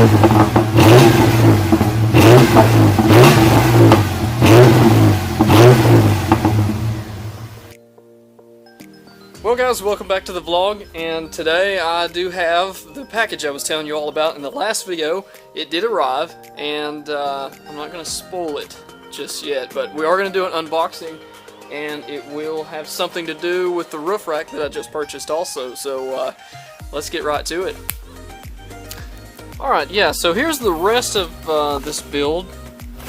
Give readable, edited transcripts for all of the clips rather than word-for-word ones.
Well guys, welcome back to the vlog, and today I do have the package I was telling you all about in the last video. It did arrive, and I'm not going to spoil it just yet, but we are going to do an unboxing, and it will have something to do with the roof rack that I just purchased also, so let's get right to it. Alright, yeah, so here's the rest of this build.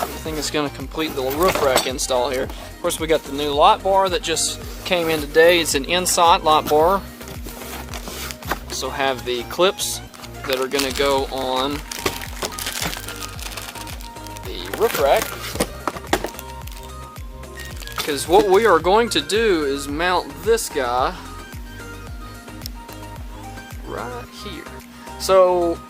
Everything is going to complete the roof rack install here. Of course, we got the new light bar that just came in today. It's an inside light bar. Also have the clips that are going to go on the roof rack. Because what we are going to do is mount this guy right here. So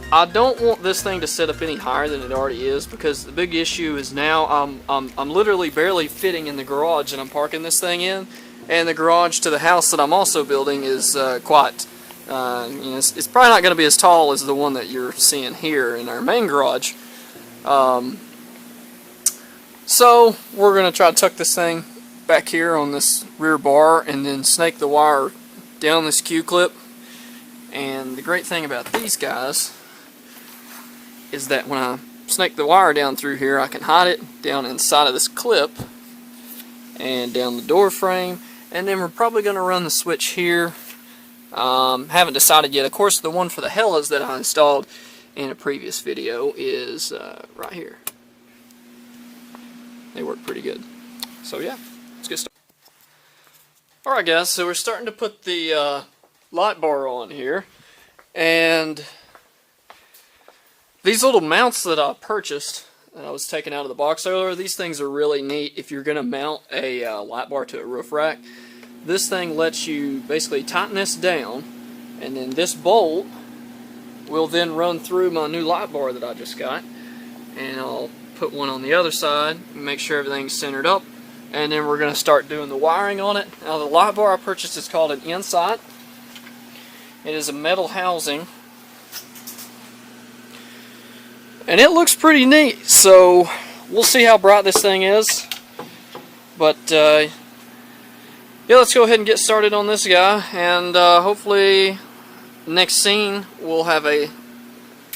I don't want this thing to set up any higher than it already is, because the big issue is now I'm literally barely fitting in the garage that I'm parking this thing in, and the garage to the house that I'm also building is quite, you know, it's probably not going to be as tall as the one that you're seeing here in our main garage. So we're going to try to tuck this thing back here on this rear bar and then snake the wire down this Q-clip. And the great thing about these guys is that when I snake the wire down through here, I can hide it down inside of this clip and down the door frame, and then we're probably going to run the switch here. Haven't decided yet. Of course, the one for the Hellas that I installed in a previous video is right here. They work pretty good. So yeah, let's get started. Alright guys, so we're starting to put the light bar on here, and these little mounts that I purchased, that I was taking out of the box earlier, these things are really neat if you're going to mount a light bar to a roof rack. This thing lets you basically tighten this down, and then this bolt will then run through my new light bar that I just got, and I'll put one on the other side and make sure everything's centered up, and then we're going to start doing the wiring on it. Now the light bar I purchased is called an Insight. It is a metal housing, and it looks pretty neat, so we'll see how bright this thing is. But yeah, let's go ahead and get started on this guy, and hopefully next scene we'll have a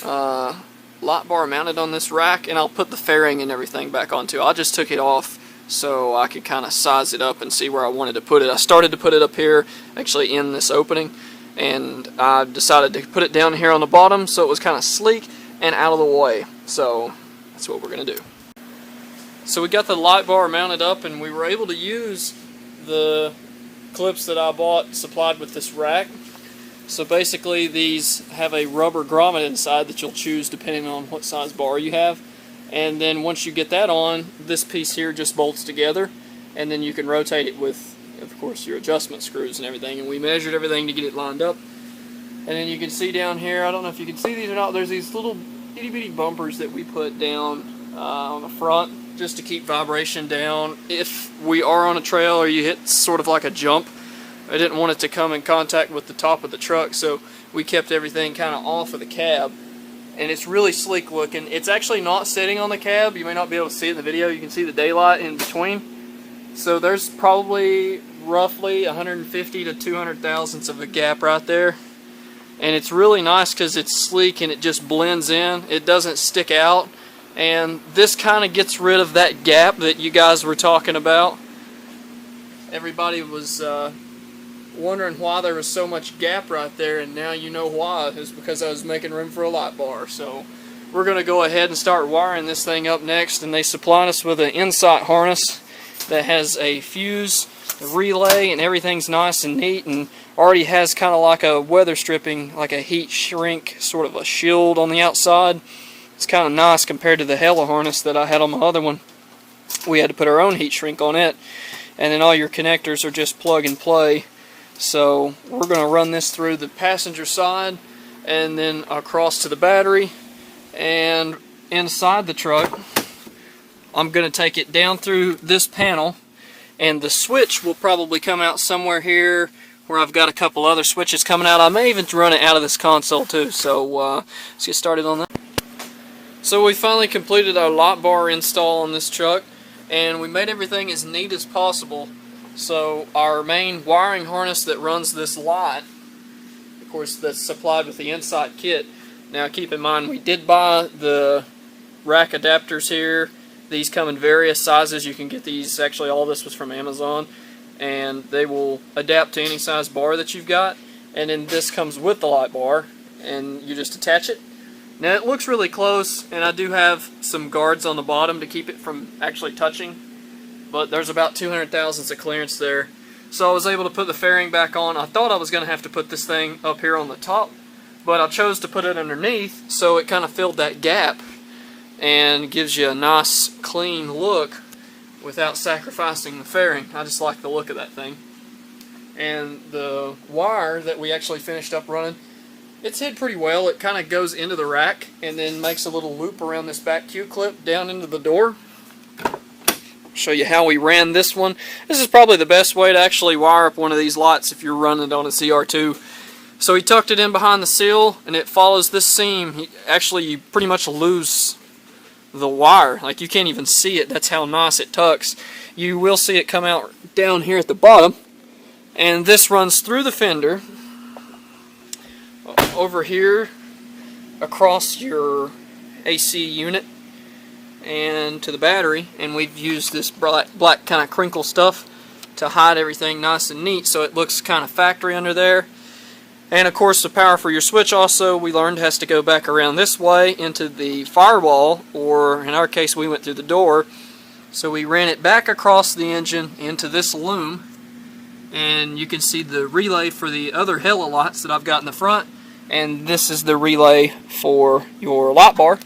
light bar mounted on this rack, and I'll put the fairing and everything back on too. I just took it off so I could kind of size it up and see where I wanted to put it. I started to put it up here, actually in this opening, and I decided to put it down here on the bottom so it was kind of sleek and out of the way. So that's what we're going to do. So we got the light bar mounted up, and we were able to use the clips that I bought supplied with this rack. So basically these have a rubber grommet inside that you'll choose depending on what size bar you have. And then once you get that on, this piece here just bolts together, and then you can rotate it with, of course, your adjustment screws and everything. And we measured everything to get it lined up. And then you can see down here, I don't know if you can see these or not, there's these little itty bitty bumpers that we put down on the front just to keep vibration down. If we are on a trail or you hit sort of like a jump, I didn't want it to come in contact with the top of the truck, so we kept everything kind of off of the cab. And it's really sleek looking. It's actually not sitting on the cab. You may not be able to see it in the video. You can see the daylight in between. So there's probably roughly 150 to 200 thousandths of a gap right there. And it's really nice because it's sleek and it just blends in. It doesn't stick out. And this kind of gets rid of that gap that you guys were talking about. Everybody was wondering why there was so much gap right there, and now you know why. It's because I was making room for a light bar. So we're going to go ahead and start wiring this thing up next, and they supplied us with an Insight harness that has a fuse, a relay, and everything's nice and neat, and already has kind of like a weather stripping, like a heat shrink, sort of a shield on the outside. It's kind of nice compared to the Hella harness that I had on my other one. We had to put our own heat shrink on it, and then all your connectors are just plug and play. So we're going to run this through the passenger side and then across to the battery, and inside the truck I'm going to take it down through this panel, and the switch will probably come out somewhere here where I've got a couple other switches coming out. I may even run it out of this console too, so let's get started on that. So we finally completed our lot bar install on this truck, and we made everything as neat as possible. So our main wiring harness that runs this lot, of course that's supplied with the inside kit. Now keep in mind we did buy the rack adapters here. These come in various sizes. You can get these, actually all this was from Amazon, and they will adapt to any size bar that you've got. And then this comes with the light bar, and you just attach it. Now it looks really close, and I do have some guards on the bottom to keep it from actually touching, but there's about 200 thousandths of clearance there. So I was able to put the fairing back on. I thought I was going to have to put this thing up here on the top, but I chose to put it underneath so it kind of filled that gap and gives you a nice clean look without sacrificing the fairing. I just like the look of that thing. And the wire that we actually finished up running, it's hid pretty well. It kind of goes into the rack and then makes a little loop around this back Q-clip down into the door. Show you how we ran this one. This is probably the best way to actually wire up one of these lots if you're running it on a Zr2. So he tucked it in behind the seal, and it follows this seam. Actually, you pretty much lose the wire. Like, you can't even see it. That's how nice it tucks. You will see it come out down here at the bottom, and this runs through the fender over here across your AC unit and to the battery, and we've used this black kind of crinkle stuff to hide everything nice and neat so it looks kind of factory under there. And of course the power for your switch also, we learned, has to go back around this way into the firewall, or in our case we went through the door. So we ran it back across the engine into this loom, and you can see the relay for the other Hella lots that I've got in the front, and this is the relay for your lot bar.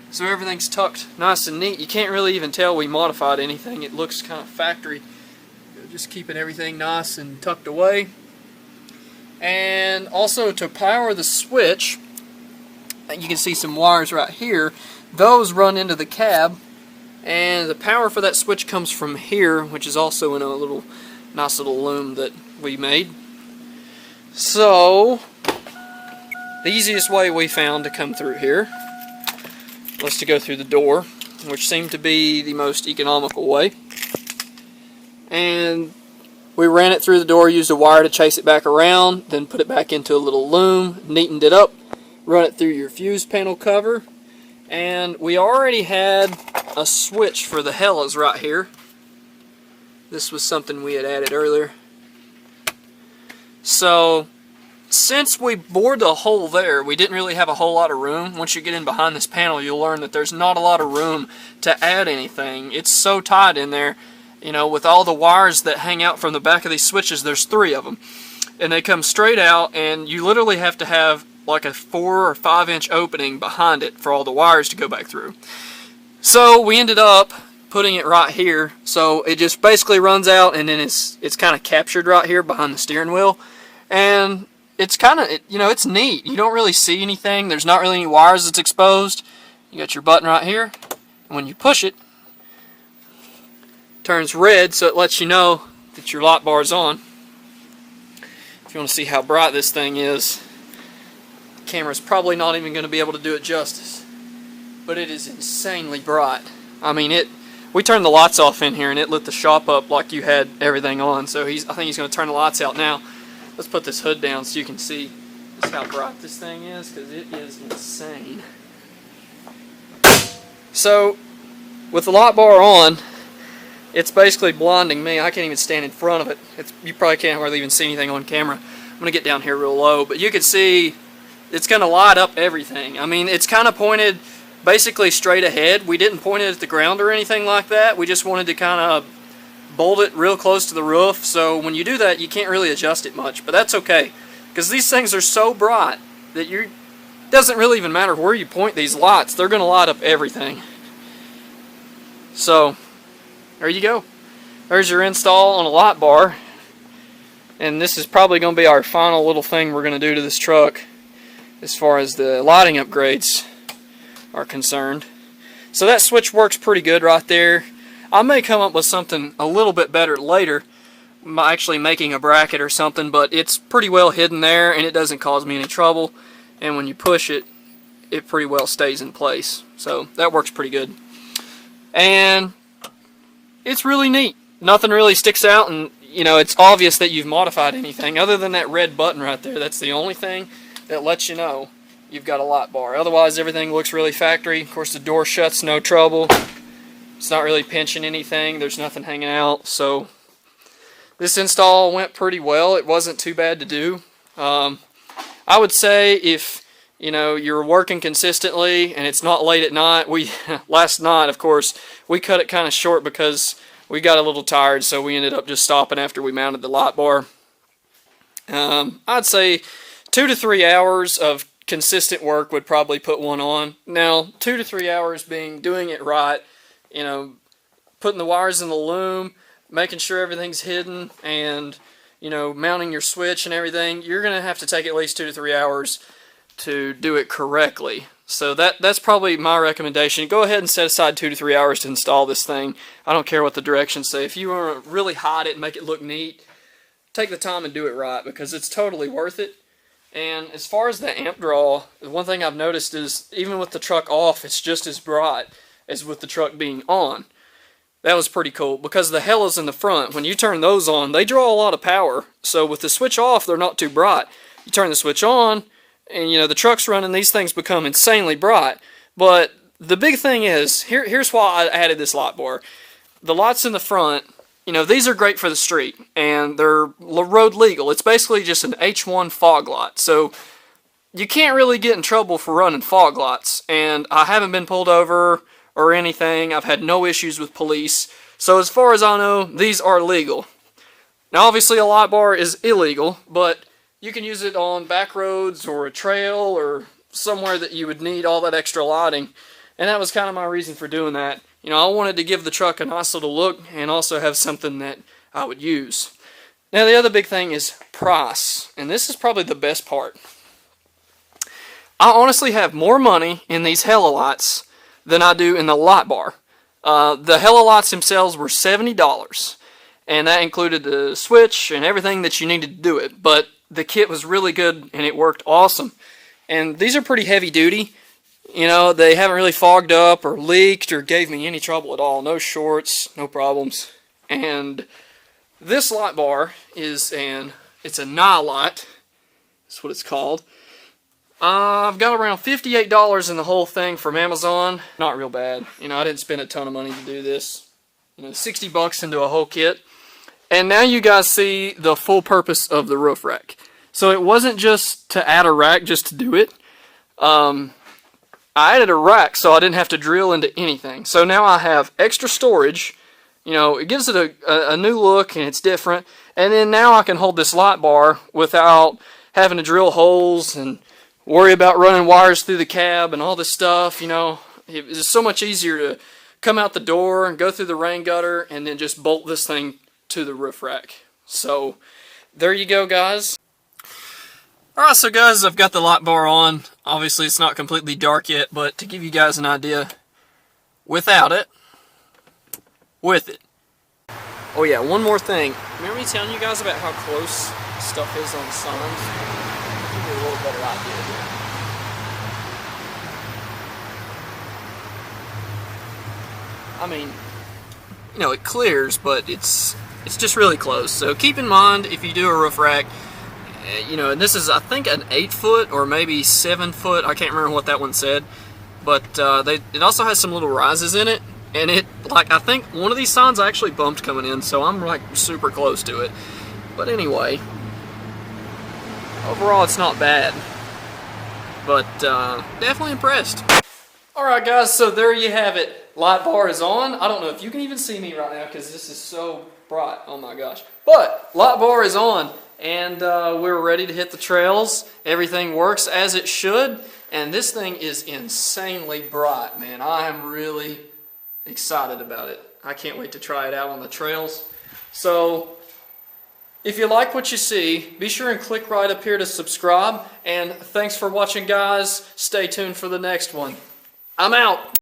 So everything's tucked nice and neat. You can't really even tell we modified anything. It looks kind of factory. Just keeping everything nice and tucked away. And also to power the switch, you can see some wires right here. Those run into the cab, and the power for that switch comes from here, which is also in a little nice little loom that we made. So the easiest way we found to come through here was to go through the door, which seemed to be the most economical way. And we ran it through the door, used a wire to chase it back around, then put it back into a little loom, neatened it up, run it through your fuse panel cover, and we already had a switch for the Hellas right here. This was something we had added earlier. So since we bored the hole there, we didn't really have a whole lot of room. Once you get in behind this panel, you'll learn that there's not a lot of room to add anything. It's so tight in there. You know, with all the wires that hang out from the back of these switches, there's 3 of them. And they come straight out, and you literally have to have like a 4 or 5 inch opening behind it for all the wires to go back through. So we ended up putting it right here. So it just basically runs out, and then it's kind of captured right here behind the steering wheel. And it's kind of, you know, it's neat. You don't really see anything. There's not really any wires that's exposed. You got your button right here, and when you push it, it turns red, so it lets you know that your lot bar is on. If you want to see how bright this thing is, the camera's probably not even going to be able to do it justice, but it is insanely bright. I mean, we turned the lights off in here, and it lit the shop up like you had everything on. So I think he's going to turn the lights out now. Let's put this hood down so you can see just how bright this thing is, because it is insane. So with the lot bar on, it's basically blinding me. I can't even stand in front of it. You probably can't hardly even see anything on camera. I'm going to get down here real low, but you can see it's going to light up everything. I mean, it's kind of pointed basically straight ahead. We didn't point it at the ground or anything like that. We just wanted to kind of bolt it real close to the roof, so when you do that you can't really adjust it much, but that's okay, because these things are so bright that it doesn't really even matter where you point these lights, they're going to light up everything. So there you go. There's your install on a lot bar, and this is probably going to be our final little thing we're going to do to this truck as far as the lighting upgrades are concerned. So that switch works pretty good right there. I may come up with something a little bit better later, actually making a bracket or something, but it's pretty well hidden there and it doesn't cause me any trouble, and when you push it, it pretty well stays in place. So that works pretty good. And it's really neat. Nothing really sticks out, and you know, it's obvious that you've modified anything other than that red button right there. That's the only thing that lets you know you've got a light bar. Otherwise, everything looks really factory. Of course, the door shuts, no trouble. It's not really pinching anything. There's nothing hanging out. So this install went pretty well. It wasn't too bad to do. I would say if you know you're working consistently and it's not late at night. Last night, of course, we cut it kind of short because we got a little tired, so we ended up just stopping after we mounted the light bar. I'd say 2 to 3 hours of consistent work would probably put one on. Now, 2 to 3 hours being doing it right, you know, putting the wires in the loom, making sure everything's hidden, and, you know, mounting your switch and everything, you're going to have to take at least 2 to 3 hours to do it correctly. So that's probably my recommendation. Go ahead and set aside 2 to 3 hours to install this thing. I don't care what the directions say. If you want to really hide it and make it look neat, take the time and do it right, because it's totally worth it. And as far as the amp draw, the one thing I've noticed is even with the truck off, it's just as bright as with the truck being on. That was pretty cool, because the helas in the front, when you turn those on, they draw a lot of power. So with the switch off, they're not too bright. You turn the switch on, and you know the truck's running, these things become insanely bright. But the big thing is, here's why I added this light bar. The lights in the front, you know, these are great for the street, and they're road legal. It's basically just an H1 fog light, so you can't really get in trouble for running fog lights. And I haven't been pulled over or anything. I've had no issues with police. So as far as I know, these are legal. Now obviously a light bar is illegal, but you can use it on back roads or a trail or somewhere that you would need all that extra lighting. And that was kind of my reason for doing that. You know, I wanted to give the truck a nice little look and also have something that I would use. Now the other big thing is price. And this is probably the best part. I honestly have more money in these hella lights than I do in the light bar. The hella lights themselves were $70. And that included the switch and everything that you needed to do it. But the kit was really good and it worked awesome. And these are pretty heavy duty. You know, they haven't really fogged up or leaked or gave me any trouble at all. No shorts, no problems. And this light bar is it's a Nightlight. That's what it's called. I've got around $58 in the whole thing from Amazon. Not real bad. You know, I didn't spend a ton of money to do this. You know, 60 bucks into a whole kit. And now you guys see the full purpose of the roof rack. So it wasn't just to add a rack just to do it. I added a rack so I didn't have to drill into anything. So now I have extra storage. You know, it gives it a new look and it's different. And then now I can hold this light bar without having to drill holes and worry about running wires through the cab and all this stuff. You know, it's so much easier to come out the door and go through the rain gutter and then just bolt this thing to the roof rack. So there you go, guys. Alright, so guys, I've got the light bar on. Obviously it's not completely dark yet, but to give you guys an idea, without it, with it. Oh yeah, one more thing. Remember me telling you guys about how close stuff is on the signs? I'll give you a little better idea here. I mean, you know, it clears, but it's just really close. So keep in mind, if you do a roof rack, you know, and this is, I think, an 8-foot or maybe 7-foot. I can't remember what that one said. But it also has some little rises in it. And it, like, I think one of these signs I actually bumped coming in, so I'm, like, super close to it. But anyway, overall, it's not bad. But definitely impressed. Alright, guys, so there you have it. Light bar is on. I don't know if you can even see me right now because this is so bright. Oh my gosh. But light bar is on. And we're ready to hit the trails. Everything works as it should. And this thing is insanely bright, man. I am really excited about it. I can't wait to try it out on the trails. So, if you like what you see, be sure and click right up here to subscribe. And thanks for watching, guys. Stay tuned for the next one. I'm out.